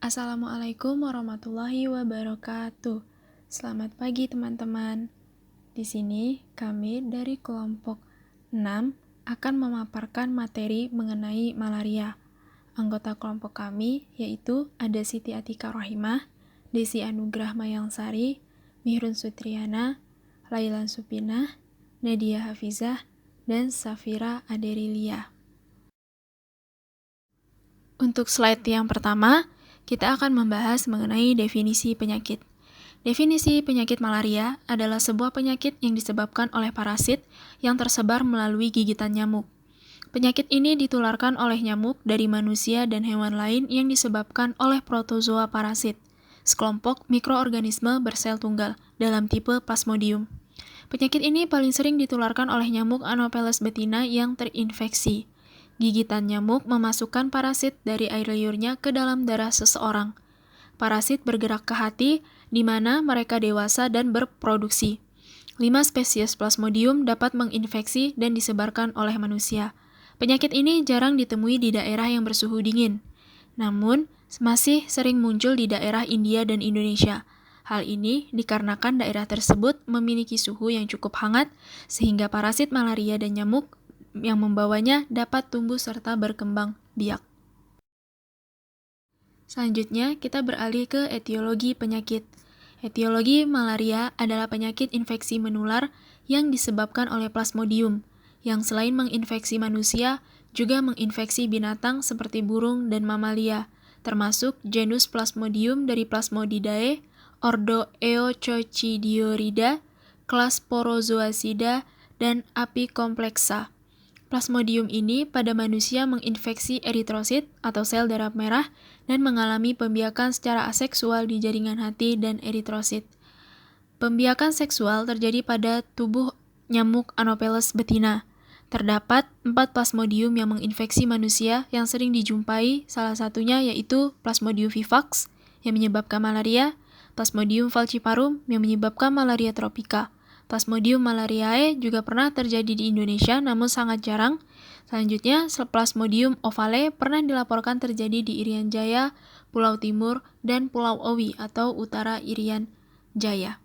Assalamualaikum warahmatullahi wabarakatuh. Selamat pagi teman-teman. Di sini kami dari kelompok 6 akan memaparkan materi mengenai malaria. Anggota kelompok kami yaitu ada Siti Atika Rohimah, Desi Anugrah Mayangsari, Mihrun Sutriana, Lailan Supinah, Nadia Hafizah, dan Safira Aderilia. Untuk slide yang pertama, kita akan membahas mengenai definisi penyakit. Definisi penyakit malaria adalah sebuah penyakit yang disebabkan oleh parasit yang tersebar melalui gigitan nyamuk. Penyakit ini ditularkan oleh nyamuk dari manusia dan hewan lain yang disebabkan oleh protozoa parasit, sekelompok mikroorganisme bersel tunggal dalam tipe Plasmodium. Penyakit ini paling sering ditularkan oleh nyamuk Anopheles betina yang terinfeksi. Gigitan nyamuk memasukkan parasit dari air liurnya ke dalam darah seseorang. Parasit bergerak ke hati, di mana mereka dewasa dan berproduksi. 5 spesies Plasmodium dapat menginfeksi dan disebarkan oleh manusia. Penyakit ini jarang ditemui di daerah yang bersuhu dingin, namun masih sering muncul di daerah India dan Indonesia. Hal ini dikarenakan daerah tersebut memiliki suhu yang cukup hangat, sehingga parasit malaria dan nyamuk yang membawanya dapat tumbuh serta berkembang biak. Selanjutnya, kita beralih ke etiologi penyakit. Etiologi malaria adalah penyakit infeksi menular yang disebabkan oleh Plasmodium, yang selain menginfeksi manusia, juga menginfeksi binatang seperti burung dan mamalia, termasuk genus Plasmodium dari Plasmodidae, ordo Eochochidiorida, kelas Porozoacida, dan Apicomplexa. Plasmodium ini pada manusia menginfeksi eritrosit atau sel darah merah dan mengalami pembiakan secara aseksual di jaringan hati dan eritrosit. Pembiakan seksual terjadi pada tubuh nyamuk Anopheles betina. Terdapat 4 Plasmodium yang menginfeksi manusia yang sering dijumpai, salah satunya yaitu Plasmodium vivax yang menyebabkan malaria, Plasmodium falciparum yang menyebabkan malaria tropika. Plasmodium malariae juga pernah terjadi di Indonesia namun sangat jarang. Selanjutnya, Plasmodium ovale pernah dilaporkan terjadi di Irian Jaya, Pulau Timur, dan Pulau Owi atau Utara Irian Jaya.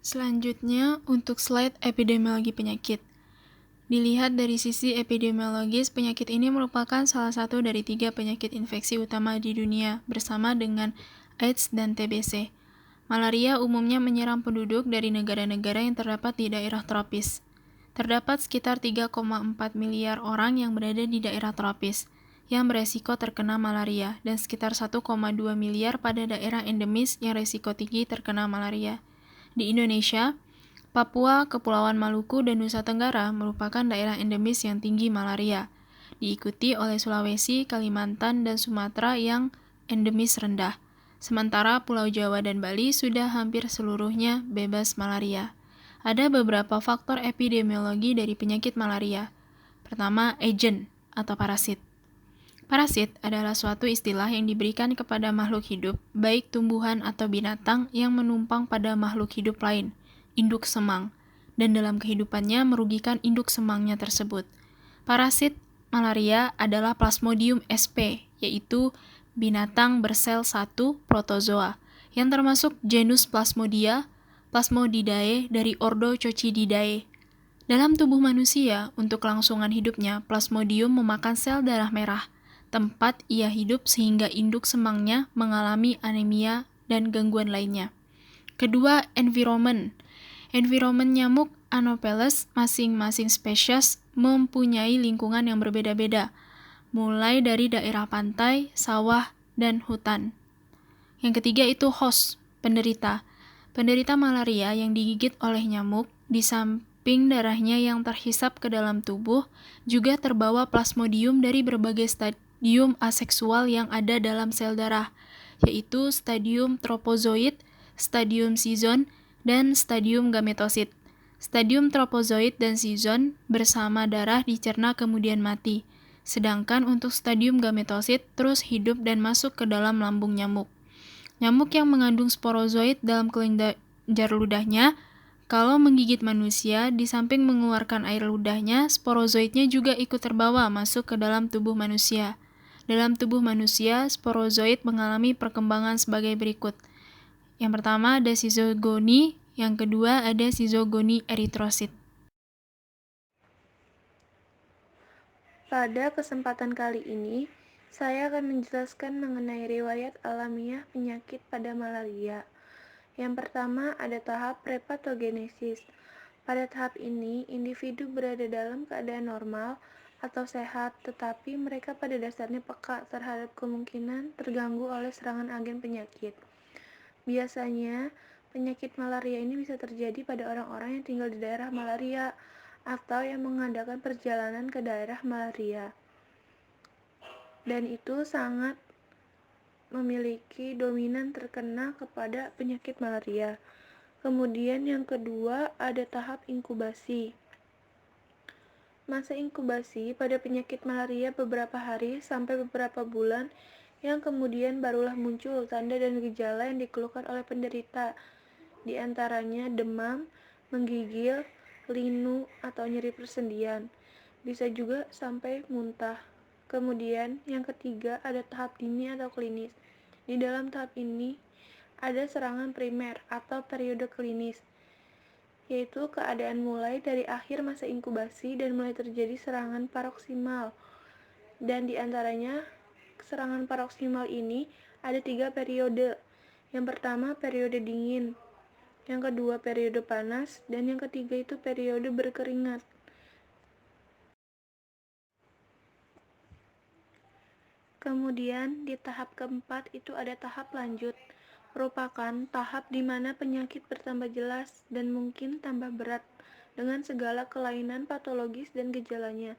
Selanjutnya, untuk slide epidemiologi penyakit. Dilihat dari sisi epidemiologis, penyakit ini merupakan salah satu dari 3 penyakit infeksi utama di dunia bersama dengan AIDS dan TBC. Malaria umumnya menyerang penduduk dari negara-negara yang terdapat di daerah tropis. Terdapat sekitar 3,4 miliar orang yang berada di daerah tropis yang beresiko terkena malaria dan sekitar 1,2 miliar pada daerah endemis yang resiko tinggi terkena malaria. Di Indonesia, Papua, Kepulauan Maluku, dan Nusa Tenggara merupakan daerah endemis yang tinggi malaria, diikuti oleh Sulawesi, Kalimantan, dan Sumatera yang endemis rendah. Sementara Pulau Jawa dan Bali sudah hampir seluruhnya bebas malaria. Ada beberapa faktor epidemiologi dari penyakit malaria. Pertama, agent atau parasit. Parasit adalah suatu istilah yang diberikan kepada makhluk hidup, baik tumbuhan atau binatang yang menumpang pada makhluk hidup lain, induk semang, dan dalam kehidupannya merugikan induk semangnya tersebut. Parasit malaria adalah Plasmodium sp, yaitu binatang bersel 1 protozoa, yang termasuk genus Plasmodia, Plasmodidae dari ordo Coccididae. Dalam tubuh manusia, untuk kelangsungan hidupnya, Plasmodium memakan sel darah merah, tempat ia hidup sehingga induk semangnya mengalami anemia dan gangguan lainnya. Kedua, environment. Environment nyamuk Anopheles masing-masing spesies mempunyai lingkungan yang berbeda-beda, mulai dari daerah pantai, sawah, dan hutan. Yang ketiga itu host, penderita. Penderita malaria yang digigit oleh nyamuk, di samping darahnya yang terhisap ke dalam tubuh, juga terbawa Plasmodium dari berbagai stadium aseksual yang ada dalam sel darah, yaitu stadium tropozoid, stadium sizon, dan stadium gametosit. Stadium tropozoid dan sizon bersama darah dicerna kemudian mati. Sedangkan untuk stadium gametosit terus hidup dan masuk ke dalam lambung nyamuk. Nyamuk yang mengandung sporozoid dalam kelenjar ludahnya, kalau menggigit manusia, di samping mengeluarkan air ludahnya, sporozoidnya juga ikut terbawa masuk ke dalam tubuh manusia. Dalam tubuh manusia, sporozoid mengalami perkembangan sebagai berikut. Yang pertama ada sizogoni, yang kedua ada sizogoni eritrosit. Pada kesempatan kali ini, saya akan menjelaskan mengenai riwayat alamiah penyakit pada malaria. Yang pertama ada tahap prepatogenesis. Pada tahap ini, individu berada dalam keadaan normal atau sehat, tetapi mereka pada dasarnya peka terhadap kemungkinan terganggu oleh serangan agen penyakit. Biasanya, penyakit malaria ini bisa terjadi pada orang-orang yang tinggal di daerah malaria atau yang mengadakan perjalanan ke daerah malaria. Dan itu sangat memiliki dominan terkena kepada penyakit malaria. Kemudian yang kedua ada tahap inkubasi. Masa inkubasi pada penyakit malaria beberapa hari sampai beberapa bulan yang kemudian barulah muncul tanda dan gejala yang dikeluhkan oleh penderita, di antaranya demam, menggigil, linu atau nyeri persendian. Bisa juga sampai muntah. Kemudian yang ketiga ada tahap dini atau klinis. Di dalam tahap ini ada serangan primer atau periode klinis, yaitu keadaan mulai dari akhir masa inkubasi dan mulai terjadi serangan paroksimal. Dan diantaranya serangan paroksimal ini ada 3 periode. Yang pertama periode dingin, yang kedua periode panas, dan yang ketiga itu periode berkeringat. Kemudian di tahap keempat itu ada tahap lanjut, merupakan tahap di mana penyakit bertambah jelas dan mungkin tambah berat dengan segala kelainan patologis dan gejalanya.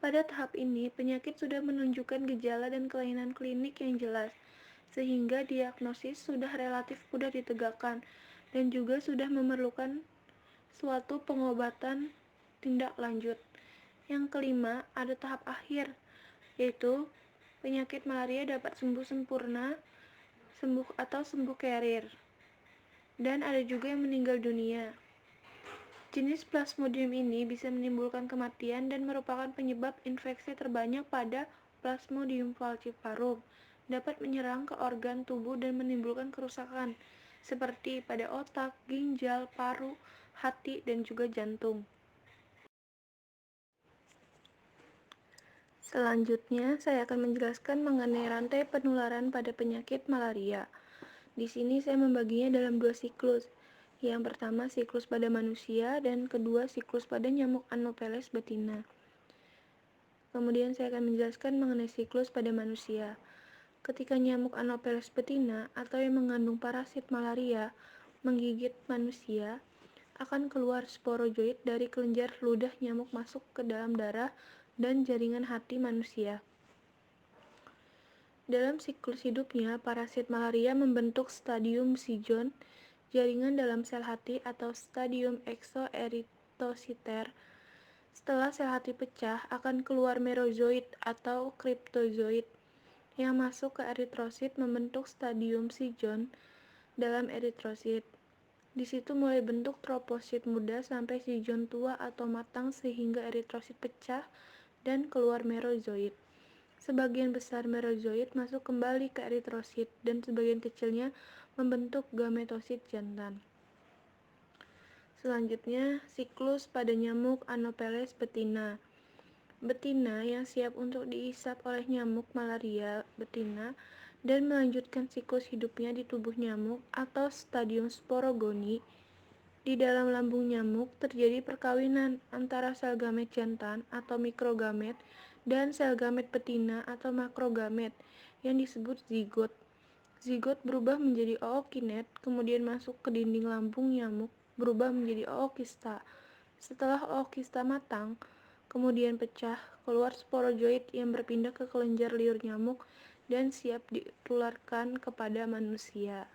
Pada tahap ini, penyakit sudah menunjukkan gejala dan kelainan klinik yang jelas, sehingga diagnosis sudah relatif mudah ditegakkan dan juga sudah memerlukan suatu pengobatan tindak lanjut. Yang kelima, ada tahap akhir, yaitu penyakit malaria dapat sembuh sempurna, sembuh carrier, dan ada juga yang meninggal dunia. Jenis Plasmodium ini bisa menimbulkan kematian dan merupakan penyebab infeksi terbanyak pada Plasmodium falciparum. Dapat menyerang ke organ tubuh dan menimbulkan kerusakan, seperti pada otak, ginjal, paru, hati, dan juga jantung. Selanjutnya, saya akan menjelaskan mengenai rantai penularan pada penyakit malaria. Di sini saya membaginya dalam 2 siklus. Yang pertama siklus pada manusia dan kedua siklus pada nyamuk Anopheles betina. Kemudian saya akan menjelaskan mengenai siklus pada manusia. Ketika nyamuk Anopheles betina atau yang mengandung parasit malaria menggigit manusia, akan keluar sporozoid dari kelenjar ludah nyamuk masuk ke dalam darah dan jaringan hati manusia. Dalam siklus hidupnya, parasit malaria membentuk stadium sijon, jaringan dalam sel hati atau stadium exoeritositer. Setelah sel hati pecah, akan keluar merozoid atau kriptozoid yang masuk ke eritrosit membentuk stadium sijon dalam eritrosit. Di situ mulai bentuk trofosit muda sampai sijon tua atau matang sehingga eritrosit pecah dan keluar merozoid. Sebagian besar merozoid masuk kembali ke eritrosit dan sebagian kecilnya membentuk gametosit jantan. Selanjutnya, siklus pada nyamuk Anopheles betina. Betina yang siap untuk diisap oleh nyamuk malaria betina dan melanjutkan siklus hidupnya di tubuh nyamuk atau stadium sporogoni. Di dalam lambung nyamuk terjadi perkawinan antara sel gamet jantan atau mikrogamet dan sel gamet betina atau makrogamet yang disebut zigot. Zigot berubah menjadi ookinet, kemudian masuk ke dinding lambung nyamuk, berubah menjadi ookista. Setelah ookista matang, kemudian pecah, keluar sporozoid yang berpindah ke kelenjar liur nyamuk dan siap ditularkan kepada manusia.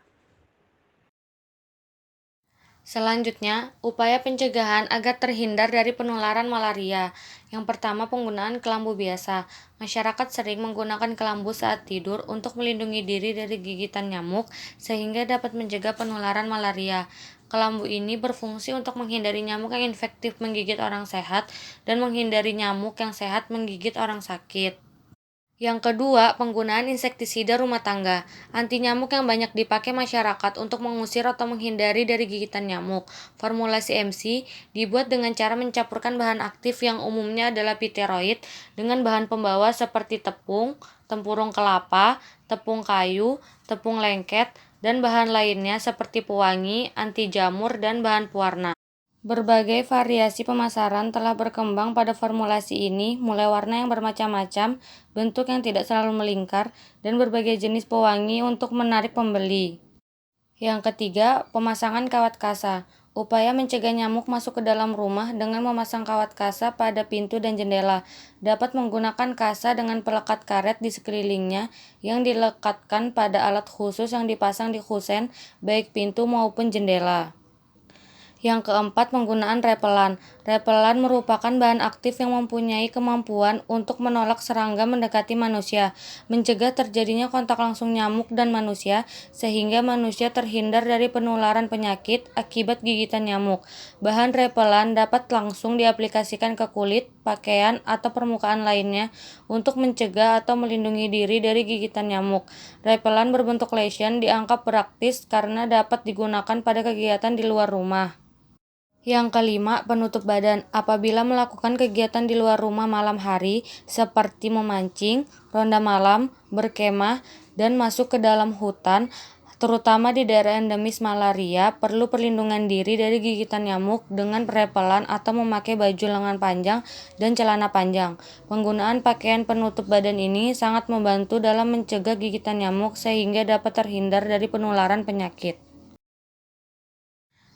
Selanjutnya, upaya pencegahan agar terhindar dari penularan malaria. Yang pertama, penggunaan kelambu biasa. Masyarakat sering menggunakan kelambu saat tidur untuk melindungi diri dari gigitan nyamuk sehingga dapat mencegah penularan malaria. Kelambu ini berfungsi untuk menghindari nyamuk yang infektif menggigit orang sehat dan menghindari nyamuk yang sehat menggigit orang sakit. Yang kedua, penggunaan insektisida rumah tangga. Anti nyamuk yang banyak dipakai masyarakat untuk mengusir atau menghindari dari gigitan nyamuk. Formulasi MC dibuat dengan cara mencampurkan bahan aktif yang umumnya adalah piteroid dengan bahan pembawa seperti tepung, tempurung kelapa, tepung kayu, tepung lengket, dan bahan lainnya seperti pewangi, anti jamur, dan bahan pewarna. Berbagai variasi pemasaran telah berkembang pada formulasi ini, mulai warna yang bermacam-macam, bentuk yang tidak selalu melingkar, dan berbagai jenis pewangi untuk menarik pembeli. Yang ketiga, pemasangan kawat kasa. Upaya mencegah nyamuk masuk ke dalam rumah dengan memasang kawat kasa pada pintu dan jendela. Dapat menggunakan kasa dengan pelekat karet di sekelilingnya yang dilekatkan pada alat khusus yang dipasang di kusen, baik pintu maupun jendela. Yang keempat, penggunaan repelan. Repelan merupakan bahan aktif yang mempunyai kemampuan untuk menolak serangga mendekati manusia, mencegah terjadinya kontak langsung nyamuk dan manusia, sehingga manusia terhindar dari penularan penyakit akibat gigitan nyamuk. Bahan repelan dapat langsung diaplikasikan ke kulit, pakaian, atau permukaan lainnya untuk mencegah atau melindungi diri dari gigitan nyamuk. Repelan berbentuk lotion dianggap praktis karena dapat digunakan pada kegiatan di luar rumah. Yang kelima, penutup badan. Apabila melakukan kegiatan di luar rumah malam hari, seperti memancing, ronda malam, berkemah, dan masuk ke dalam hutan, terutama di daerah endemis malaria, perlu perlindungan diri dari gigitan nyamuk dengan repelan atau memakai baju lengan panjang dan celana panjang. Penggunaan pakaian penutup badan ini sangat membantu dalam mencegah gigitan nyamuk sehingga dapat terhindar dari penularan penyakit.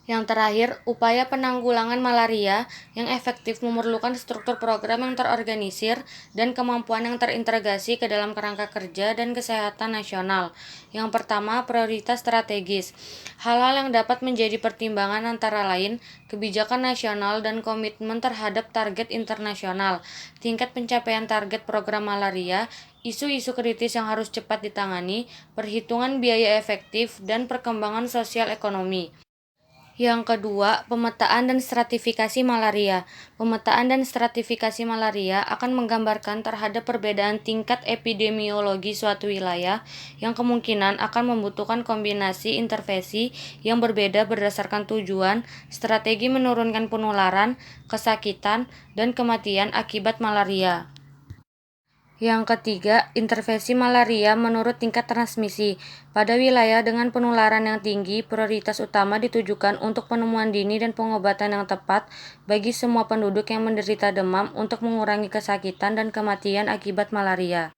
Yang terakhir, upaya penanggulangan malaria yang efektif memerlukan struktur program yang terorganisir dan kemampuan yang terintegrasi ke dalam kerangka kerja dan kesehatan nasional. Yang pertama, prioritas strategis. Hal-hal yang dapat menjadi pertimbangan antara lain kebijakan nasional dan komitmen terhadap target internasional, tingkat pencapaian target program malaria, isu-isu kritis yang harus cepat ditangani, perhitungan biaya efektif, dan perkembangan sosial ekonomi. Yang kedua, pemetaan dan stratifikasi malaria. Pemetaan dan stratifikasi malaria akan menggambarkan terhadap perbedaan tingkat epidemiologi suatu wilayah yang kemungkinan akan membutuhkan kombinasi intervensi yang berbeda berdasarkan tujuan, strategi menurunkan penularan, kesakitan, dan kematian akibat malaria. Yang ketiga, intervensi malaria menurut tingkat transmisi. Pada wilayah dengan penularan yang tinggi, prioritas utama ditujukan untuk penemuan dini dan pengobatan yang tepat bagi semua penduduk yang menderita demam untuk mengurangi kesakitan dan kematian akibat malaria.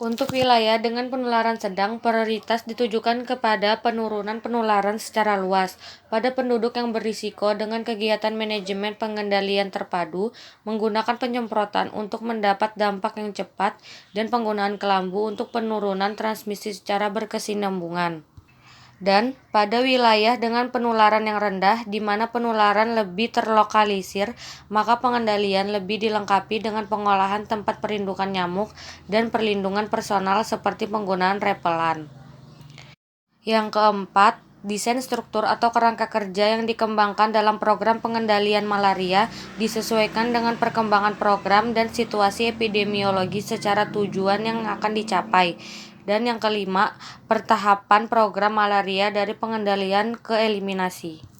Untuk wilayah dengan penularan sedang, prioritas ditujukan kepada penurunan penularan secara luas pada penduduk yang berisiko dengan kegiatan manajemen pengendalian terpadu, menggunakan penyemprotan untuk mendapat dampak yang cepat, dan penggunaan kelambu untuk penurunan transmisi secara berkesinambungan. Dan pada wilayah dengan penularan yang rendah, di mana penularan lebih terlokalisir, maka pengendalian lebih dilengkapi dengan pengolahan tempat perlindungan nyamuk dan perlindungan personal seperti penggunaan repelan. Yang keempat, desain struktur atau kerangka kerja yang dikembangkan dalam program pengendalian malaria disesuaikan dengan perkembangan program dan situasi epidemiologi secara tujuan yang akan dicapai. Dan yang kelima, pertahapan program malaria dari pengendalian ke eliminasi.